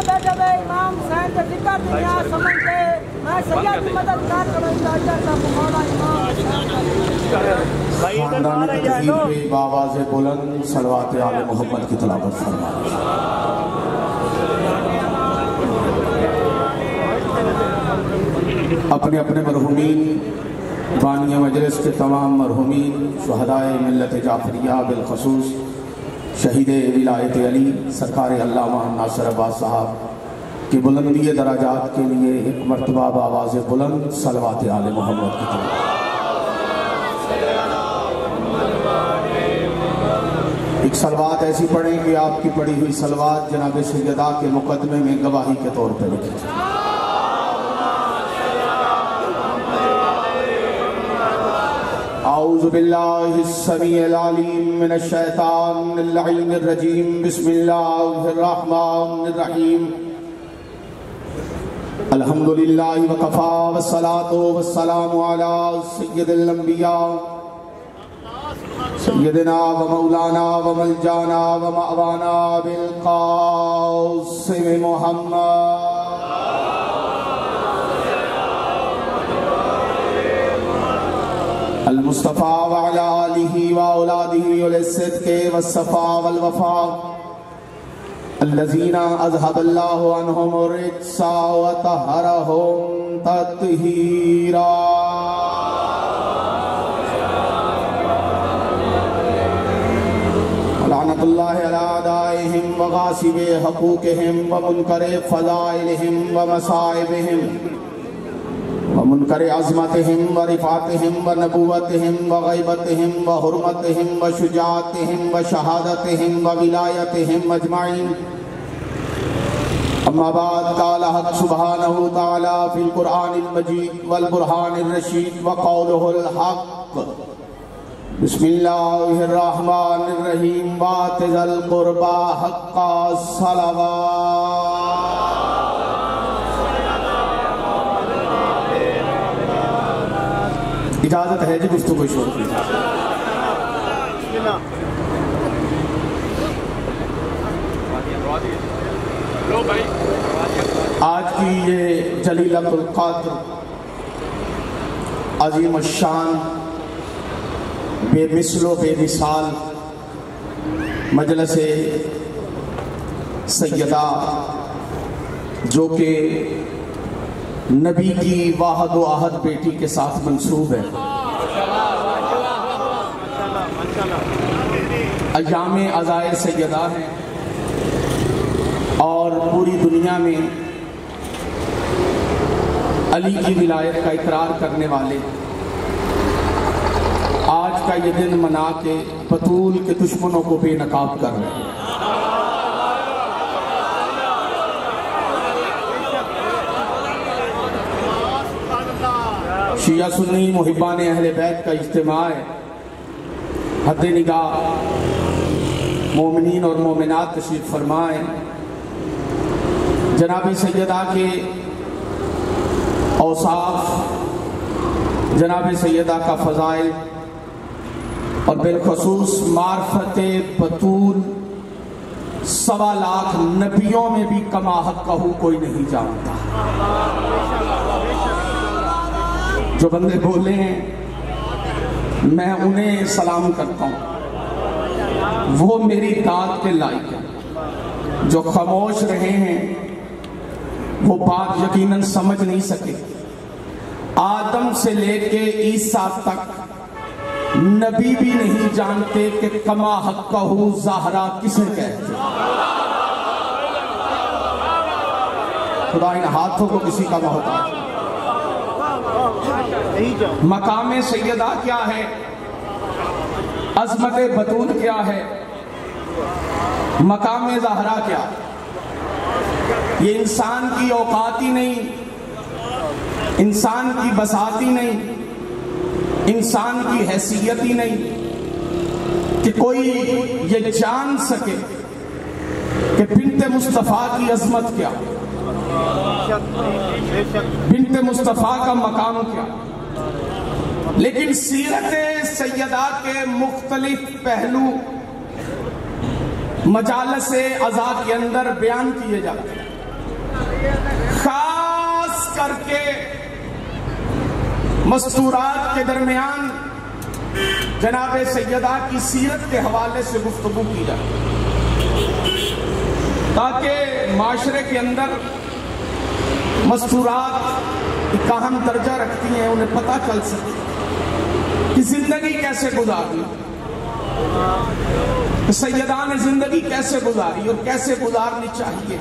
बैठे हुए इमाम हुसैन के फिक्र दुनिया समझ के मैं सैयद की मदद कर खानदान तकरीर पे बावाज़ बुलंद सलवात आले मोहम्मद की तलावत फरमाएं। अपने अपने मरहुमीन बानिया मजलिस के तमाम मरहुमीन शुहदाए मिल्लत जाफरिया बिलखसूस शहीद विलायत अली सरकार अल्लामा नासिर अब्बास साहब की बुलंदी दराजात के लिए एक मरतबा बावाज़ बुलंद सलवात आले मोहम्मद की तरफ एक सलवात ऐसी पढ़ें कि आपकी पढ़ी हुई सलवात जनाब सैयदा के मुकदमे में गवाही के तौर पर लिखी जाए। औज़ु बिल्लाहि स्समीइल अलीम मिनश शैतानिर लईनिर रजीम बिस्मिल्लाहिर रहमानिर रहीम अल्हम्दुलिल्लाहि व कफ़ा वस्सलातु वस्सलामु अला सय्यिदिल अंबिया सय्यदिना व मौलाना व मलजाना व मअवाना बिल क़ासिम मुहम्मद अल मुस्तफ़ा व अला आलिहि व औलादिहि वल सिद्क़ि वस्सफ़ा वल वफ़ा अल्लज़ीना अज़हबल्लाहु अन्हुम रिज्सा व तहरहुम तत्हीरा। लानतुल्लाहि अला अदाइहिम व गासिबि हक़ूक़िहिम व मुनकरि फ़ज़ाइलिहिम व मसाइबिहिम व मुनकरि अज़मतिहिम व रिफ़ातिहिम व नबुव्वतिहिम व ग़ैबतिहिम व हुर्मतिहिम व शुजाअतिहिम व शहादतिहिम व विलायतिहिम अजमाइन। अम्मा बाद क़ाल हक़ सुब्हानहु तआला फ़िल क़ुरआनिल मजीद वल बुरहानिर रशीद व क़ौलुहुल हक़ बिस्मिल्लाहिर रहमानिर रहीम वातिज़ल क़ुरबा हक़्क़ा सलावात। इजाजत है जी गुफ्तगू शुरू की। आज की ये जलीलतुल क़द्र अज़ीम शान बेमिसलो बेमिसाल मजलिस सैयदा जो कि नबी की वाहद व आहद बेटी के साथ मंसूब है, अय्याम अज़ाए सैयदा है और पूरी दुनिया में अली की विलायत का इकरार करने वाले आज का ये दिन मना के बतूल के दुश्मनों को बेनकाब कर रहे हैं। शिया सुन्नी मुहिब्बान अहले बैत का इज्तिमा है। हद निगाह मोमिनीन और मोमिनात तशरीफ फरमाए। जनाब सैयदा के औसाफ, जनाब सैयदा का फ़ज़ाइल और बिलखसूस मार्फत बतूल 1.25 लाख नबियों में भी कमा हक़्क़हू कोई नहीं जानता। जो बंदे बोले हैं मैं उन्हें सलाम करता हूँ, वो मेरी दाद के लायक है। जो खामोश रहे हैं वो बात यकीनन समझ नहीं सके। आदम से लेके ईसा तक नबी भी नहीं जानते कि कमा हक़्क़हू ज़हरा किसे कहते। खुदा इन हाथों को किसी का मोहताज। मकाम सैयदा क्या है, अज़मत बतूल क्या है, मकाम ज़हरा क्या? ये इंसान की औकात ही नहीं, इंसान की बसाती नहीं, इंसान की हैसियत ही नहीं कि कोई ये जान सके कि बिन्ते मुस्तफ़ा की अजमत क्या, बिन्ते मुस्तफ़ा का मकाम क्या। लेकिन सीरत सैयदा के मुख्तलिफ पहलू मजालस अज़ा के अंदर बयान किए जाते हैं। खास करके मस्तूरात के दरमियान जनाब सैयदा की सीरत के हवाले से गुफ्तगू की जाए, ताकि माशरे के अंदर मस्तूरात एक अहम दर्जा रखती हैं, उन्हें पता चल सके कि जिंदगी कैसे गुजारनी, सैयदा ने जिंदगी कैसे गुजारी और कैसे गुजारनी चाहिए।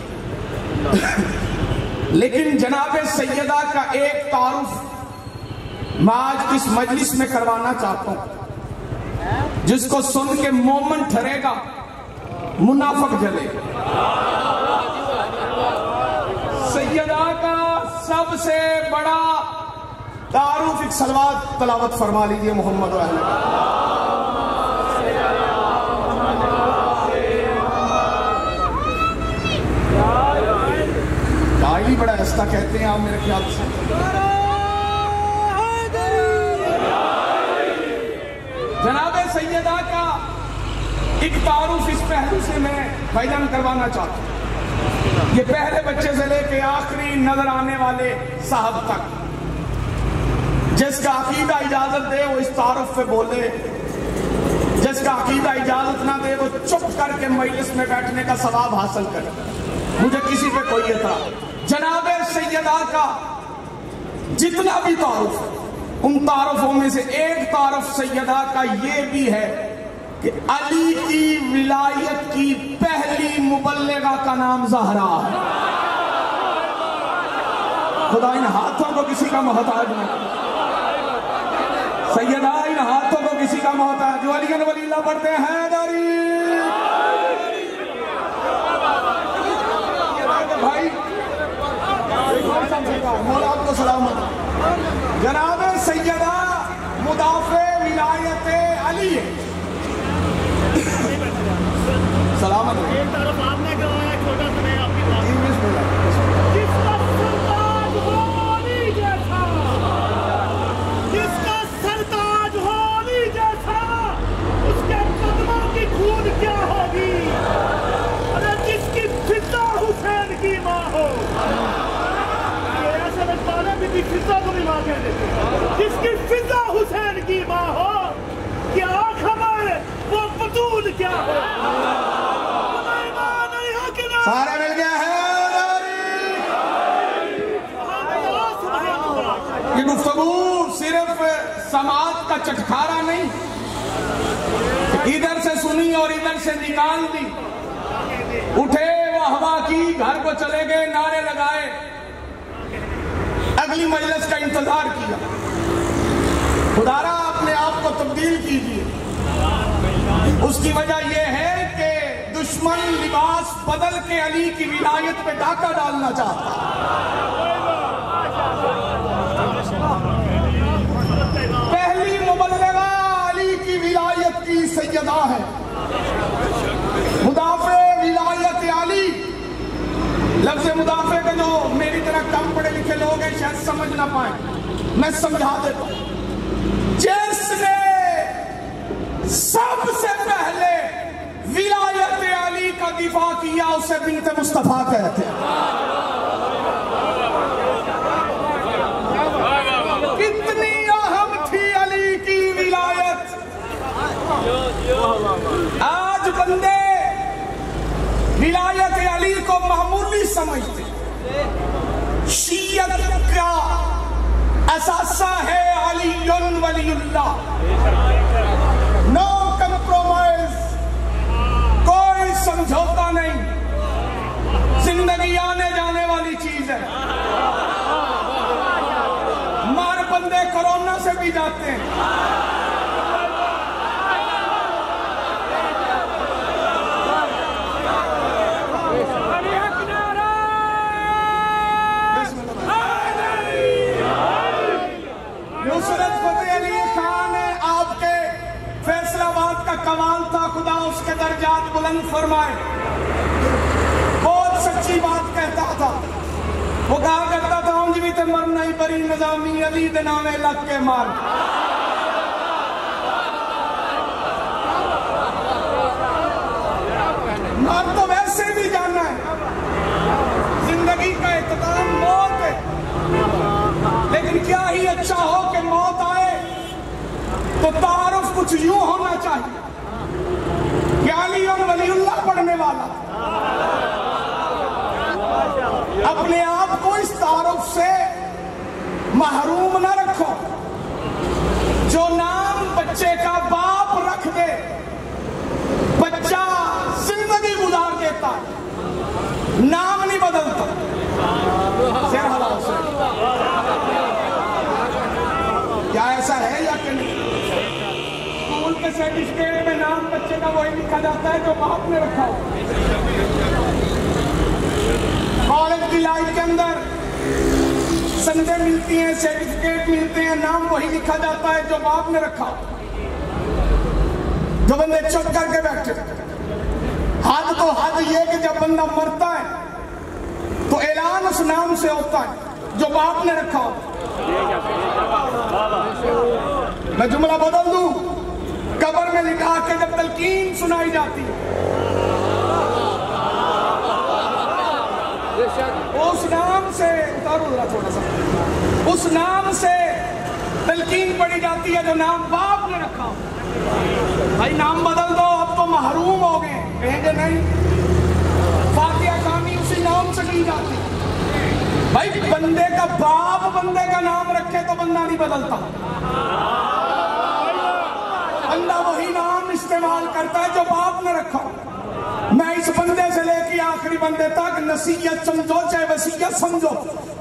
लेकिन जनाब सैयदा का एक तारुफ मैं आज इस मजलिस में करवाना चाहता हूं, जिसको सुन के मोमन ठहरेगा, मुनाफिक जले। सैयदा का सबसे बड़ा तारुफ एक सलवात तलावत फरमा लीजिए मोहम्मद ही बड़ा ऐसा कहते हैं आप मेरे ख्याल से। जनाब सैयदा का एक तारुफ इस पहलू से मैं बयान करवाना चाहता हूं। ये पहले बच्चे से लेके आखिरी नजर आने वाले साहब तक, जिसका अकीदा इजाजत दे वो इस तारुफ पे बोले, जिसका अकीदा इजाजत ना दे वो चुप करके मजलिस में बैठने का सवाब हासिल करे। मुझे किसी पे कोई एतराज। जनाब सैयदा का जितना भी तारुफ है, उन तारुफों में से एक तारुफ सैयदा का ये भी है कि अली की विलायत की पहली मुबल्लिगा का नाम ज़हरा है। खुदा इन हाथों को किसी का मोहताज नहीं, सैयदा इन हाथों को किसी का मोहताज। जो अली वलील्लाह पढ़ते हैं भाई मौला आपको सलामत। जनाब सैयदा मुदाफ़े विलायत अली सलामत। एक तरफ आपने करवाया, छोटा सा मैं आपकी बात। जिसका सरताज हो अली जैसा, जिसका सरताज हो अली जैसा, उसके कदमों की खून क्या होगी। अरे जिसकी फिजा हुसैन की माँ हो, ये ऐसा लगता है कि फिजा को भी माँ कह देते। जिसकी फिजा हुसैन की माँ हो, क्या खबर वो बतूल क्या हो। सारे मिल गया है। ये गुफ्तगू सिर्फ समाज का चटखारा नहीं, इधर से सुनी और इधर से निकाल दी, उठे वो हवा की, घर को चले गए, नारे लगाए, अगली मजलिस का इंतजार किया। खुदारा अपने आप को तब्दील कीजिए। उसकी वजह यह है कि दुश्मन लिबास बदल के अली की विलायत पे डाका डालना चाहता। पहली मुबल्लिगा अली की विलायत की सैयदा है, मुदाफ़े विलायत अली। लफ्ज़ मुदाफ़े के जो मेरी तरह कम पढ़े लिखे लोग हैं शायद समझ ना पाए, मैं समझा देता हूं। जिसने सबसे पहले विलायत अली का दिफा किया उसे बिन्त मुस्तफा कहते हैं। कितनी अहम थी अली की विलायत। आज बंदे विलायत अली को मामूली समझते। शियत का असासा है अलीयुन वलीउल्लाह, नो कंप्रोमाइज, कोई समझौता नहीं। जिंदगी आने जाने वाली चीज है। मार बंदे कोरोना से भी जाते हैं। नुसरत फतेह अली खान आपके फैसलाबाद का कमाल था, खुदा उसके दर्जात बुलंद फरमाए। बहुत सच्ची बात कहता था। वो कहा करता था हम जी तो मरना ही बरी निजामी अली दे नामे लग के मार। मार तो वैसे भी जाना है। जिंदगी का तो तारुफ कुछ यूं होना चाहिए कि अली और वलीउल्लाह पढ़ने वाला। अपने आप को इस तारुफ से महरूम न रखो। जो नाम बच्चे का बाप रख दे, बच्चा जिंदगी गुजार देता है, नाम नहीं बदलता। क्या ऐसा है या कि नहीं? स्कूल के सर्टिफिकेट में नाम बच्चे का वही लिखा जाता है जो बाप ने रखा हो। कॉलेज की लाइफ के अंदर संडे मिलती हैं, सर्टिफिकेट मिलते हैं, नाम वही लिखा जाता है जो बाप ने रखा हो। जो बंदे चुप करके बैठे, हद तो हद ये कि जब बंदा मरता है तो ऐलान उस नाम से होता है जो बाप ने रखा हो। मैं जुमला बदल दूं, कब्र में लिखा के जब तलकीन सुनाई जाती है, उस नाम से थोड़ा सा, उस नाम से तलकीन पड़ी जाती है जो नाम बाप ने रखा हो। भाई नाम बदल दो, अब तो महरूम हो गए। कहेंगे नहीं, फातिहा खानी उसी नाम से की जाती। भाई बंदे का बाप बंदे का नाम रखे तो बंदा नहीं बदलता। बंदा वही नाम इस्तेमाल करता है जो बाप ने रखा। मैं इस बंदे से लेके आखिरी बंदे तक नसीहत समझो चाहे वसीयत समझो,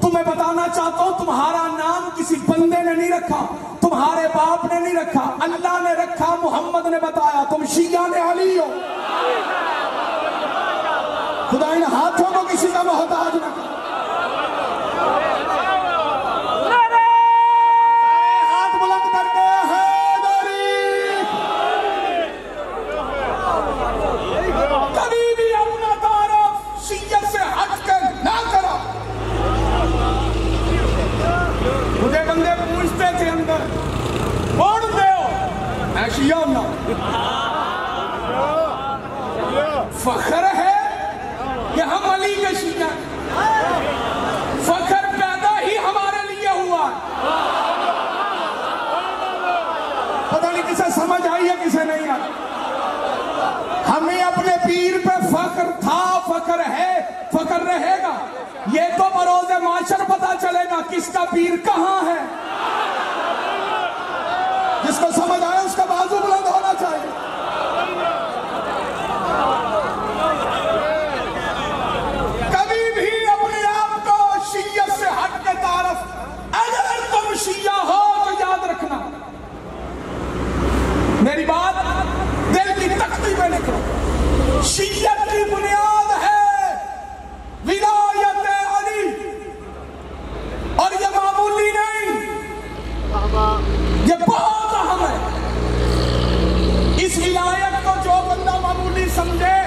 तुम्हें बताना चाहता हूं, तुम्हारा नाम किसी बंदे ने नहीं रखा, तुम्हारे बाप ने नहीं रखा, अल्लाह ने रखा, मोहम्मद ने बताया। तुम शिया ने अली हो। खुदा इन हाथों को किसी का मोहताज न कर। हाथ बुलंद करके कभी भी अपना तारुफ शिय्यत से हटकर ना करो। मुझे बंदे पूछते थे अंदर, कौन दे हो? मैं शिया हूं। फख्र है कि हम अली के शिया, फख्र पैदा ही हमारे लिए हुआ। पता नहीं किसे समझ आई है किसे नहीं आई। हमें अपने पीर पे फख्र था, फख्र है, फख्र रहेगा। ये तो बरोज़े माशर पता चलेगा किसका पीर कहां है। जिसको समझ आया उसका बाजू बुलंद होना चाहिए। कभी भी अपने आप को शिय्यत से हट के तारफ, अगर तुम शिया हो तो याद रखना, मेरी बात दिल की तख्ती में लिखो, शिय्यत की बुनियाद है विलायत अली। और ये मामूली नहीं, ये बहुत अहम है। इस विलायत को जो बंदा मामूली समझे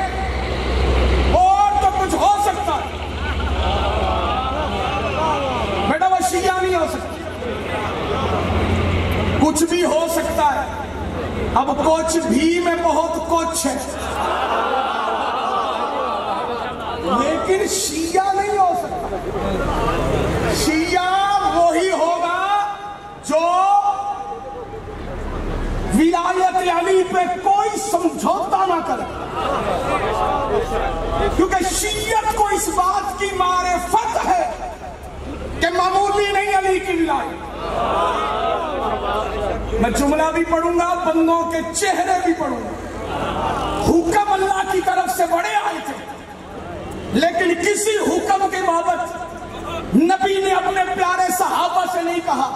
और तो कुछ हो सकता है, बेटा वो शिया नहीं हो सकता। कुछ भी हो सकता है। अब कुछ भी में बहुत कुछ है, लेकिन शिया नहीं हो सकता। शिया वही होगा जो विलायत अली पे कोई समझौता ना करे, क्योंकि शिय्यत को इस बात की मारिफत है कि मामूली नहीं अली की विलायत। मैं जुमला भी पढ़ूंगा, बंदों के चेहरे भी पढ़ूंगा। हुक्म अल्लाह की तरफ से बड़े आए थे, लेकिन किसी हुक्म के बाबत नबी ने अपने प्यारे सहाबा से नहीं कहा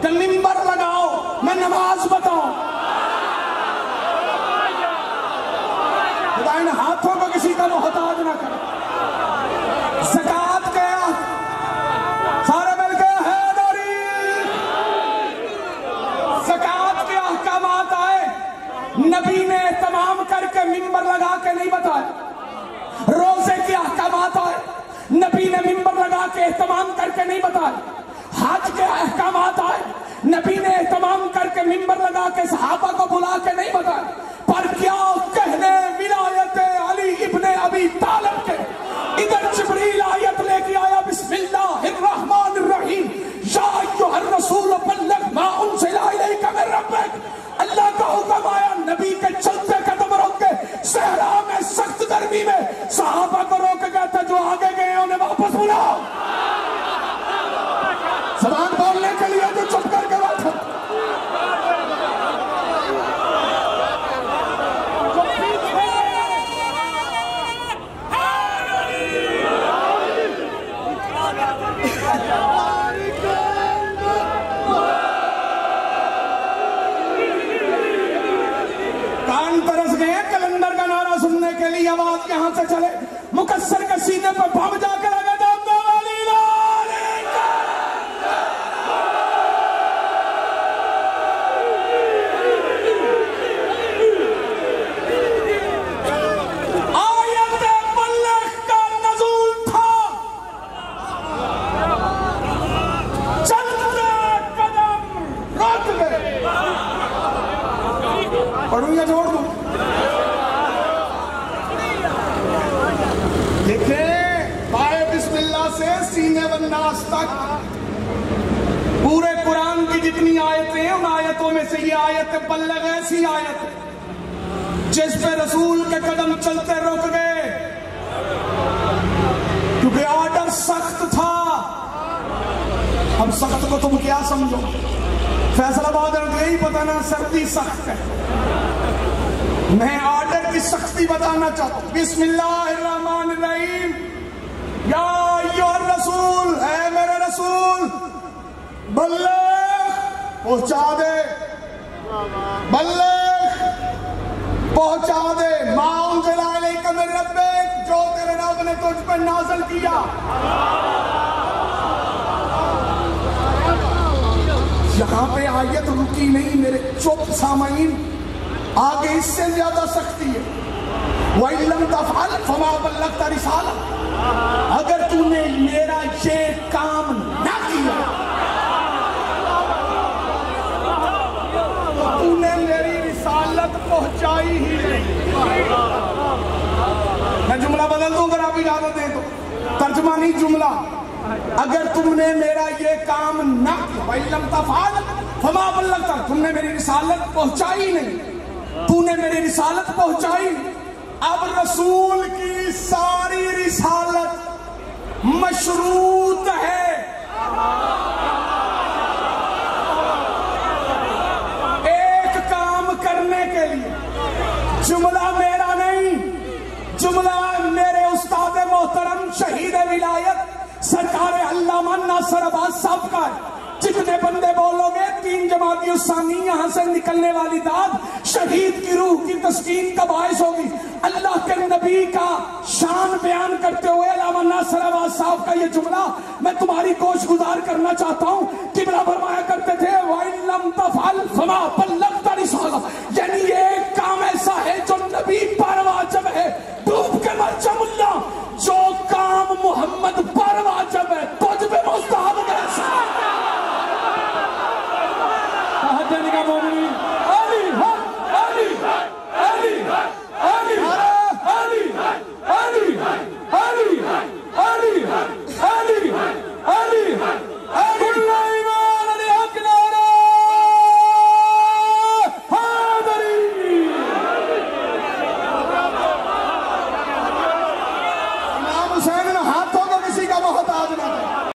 कि मिंबर लगाओ मैं नमाज बताऊं। खुदा इन हाथों को किसी का मोहताज ना करे। ज़कात के सारे मिलके हैदरी, ज़कात के अहकामात आए, नबी ने तमाम करके मिंबर लगा के नहीं बताया। रोजे के अहकामात आए, नबी ने मिंबर लगा के एहतमाम करके नहीं बताया। हज के अहकामात आए, नबी ने एहतमाम करके मिंबर लगा के सहाबा को बुला के नहीं बताया। पर क्या कहने विलायत अली इब्ने अबी तालिब के, इधर जिब्रील आयत लेके आया, बिस्मिल्लाहिर्रहमानिर्रहीम, या अय्युहर रसूल बल्लिग मा उनज़िला इलैका मिन रब्बिक जिन्ने वन्नास तक पूरे कुरान की जितनी आयतें हैं उन आयतों में से ये आयत बल्लग ऐसी आयत है जिस पे रसूल के कदम चलते रुक गए, क्योंकि ऑर्डर सख्त था। अब सख्त को तुम क्या समझो, फैसलाबाद यही पता ना सर्दी सख्त है। मैं ऑर्डर की सख्ती बताना चाहता हूं। बिस्मिल्लाहिर्रहमानिर्रहीम। या अय्युहर रसूल, है मेरे रसूल, बल्लग, पहुंचा दे, बल्लग पहुंचा दे, मा उन्ज़िला इलैका मिन रब्बिक, जो तेरे रब ने तुझ पर नाज़िल किया। यहां पे आयत रुकी नहीं मेरे चुप सामाईन, आगे इससे ज्यादा सख्ती है। वइल्लम तफ़अल फमा बल्लग़्ता रिसाला, अगर तूने मेरा ये काम ना किया तो तूने मेरी रिसालत पहुंचाई ही नहीं। मैं जुमला बदल दूं अगर आप इजाजत दें तो, तर्जुमा नहीं जुमला। अगर तुमने मेरा ये काम ना किया, वइल्लम तफ़अल फमा बल्लग़्ता, तुमने मेरी रिसालत पहुंचाई नहीं, तूने मेरी रिसालत पहुंचाई। अब रसूल की सारी रिसालत मशरूत है। एक काम करने के लिए, जुमला मेरा नहीं, जुमला मेरे उस्ताद मोहतरम शहीद विलायत सरकार अल्लामा नासिर अब्बास साहब का है। जितने बंदे बोलोगे 3 जमाती उस्सानी यहां से निकलने वाली दाद शहीद की रूह की तस्कीन का बायस होगी। अल्लाह के नबी का शान बयान करते हुए अल्लामा नासिर अब्बास साहब का ये जुमला मैं तुम्हारी गोश गुजार करना चाहता हूं। किबला फरमाया करते थे वइल्लम तफ़अल फमा बल्लग़्ता रिसाला, यानी ये काम ऐसा है जो नबी पर वाजिब है। डूब के मर जा मुल्ला, जो काम मोहम्मद